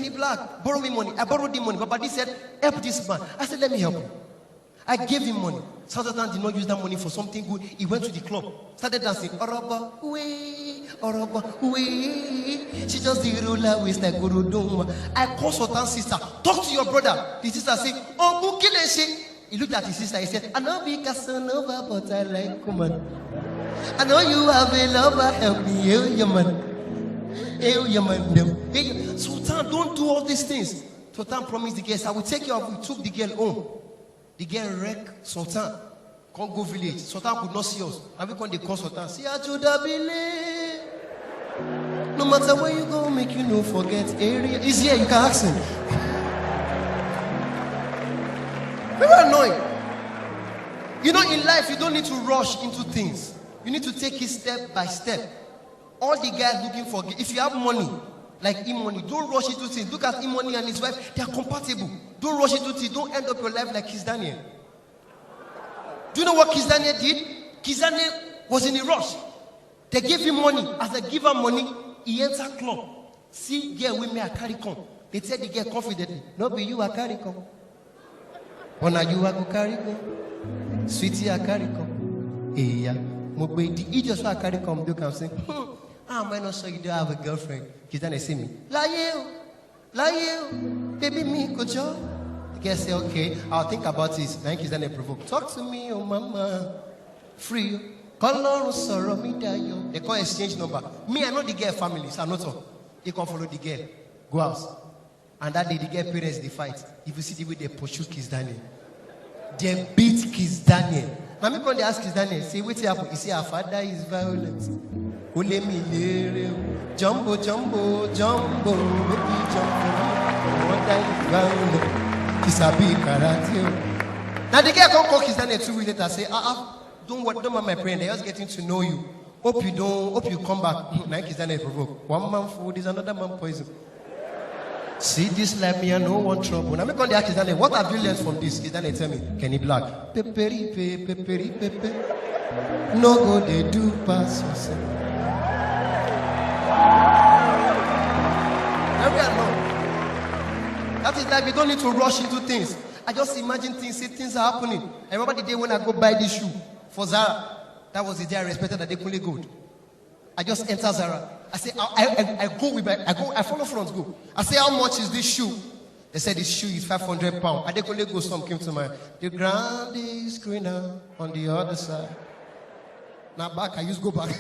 Kenny Blaq, borrow me money. I borrowed him money. But he said, help this man. I said, let me help him. I gave him money. Sultan did not use that money for something good. He went to the club, started dancing. Oroba, way, Oroba, way. She just did roller waist like Guruduma. I called Sultan's sister. Talk to your brother. The sister said, oh, Bukileshi. He looked at his sister. He said, I know be Casanova, but I like woman. I know you have a lover. Help me, your man. Hey, Sultan, don't do all these things. Sultan promised the girls, I will take care of you. We took the girl home. The girl wrecked Sultan. Congo village. Sultan could not see us. And we come they call Sultan. See Ajudabile. No matter where you go, make you no forget area. He's here, you can ask him. Very annoying. You know, in life, you don't need to rush into things. You need to take it step by step. All the guys looking for, if you have money, like E-Money, don't rush into things. Look at E-Money and his wife, they are compatible. Don't rush into things. Don't end up your life like Kizz Daniel. Do you know what Kizz Daniel did? Kizz Daniel was in a rush. They gave him money. As they give him money, he entered club. See, girl with me, I carry come. They tell the girl confidently, no be you, I carry come. But now you, I go carry come. Sweetie, I carry come. Hey, yeah. He just I carry come, you can say, how am I not sure you don't have a girlfriend? Kizz Daniel say me, lie you, baby me, good job. The girl say, okay, I'll think about this. Then Kizz Daniel provoke. Talk to me, oh mama. Free. Call sorrow me dayo. They call exchange number. Me, I know the girl family, so I'm not all. They can follow the girl. Go out. And that day, the girl parents, they fight. If you see the way they pursue Kizz Daniel. They beat Kizz Daniel. Now, me when they ask Kizz Daniel, say, what's happened? He say, our father is violent. Jumbo, jumbo, jumbo, baby, jumbo. What is violent? Kiss a big karate. Now, the girl come call Kizz Daniel 2 weeks later, say, don't mind my friend. They're just getting to know you. Hope you come back. Now, Kizz Daniel provoke. One man food is another man poison. See this like me, I no want trouble. Now, me come ask Kizz Daniel, what have you learned from this? Kizz Daniel tell me, Kenny Blaq. Pepe. No go, they do pass yourself. That is like we don't need to rush into things. I just imagine things are happening. I remember the day when I go buy this shoe for Zara. That was the day I respected that they couldn't go. I just enter Zara. I say, I follow front go. I say, how much is this shoe? They said this shoe is 500 pounds. And they couldn't go, some came to mind. The ground is greener on the other side. Now back, I used to go back.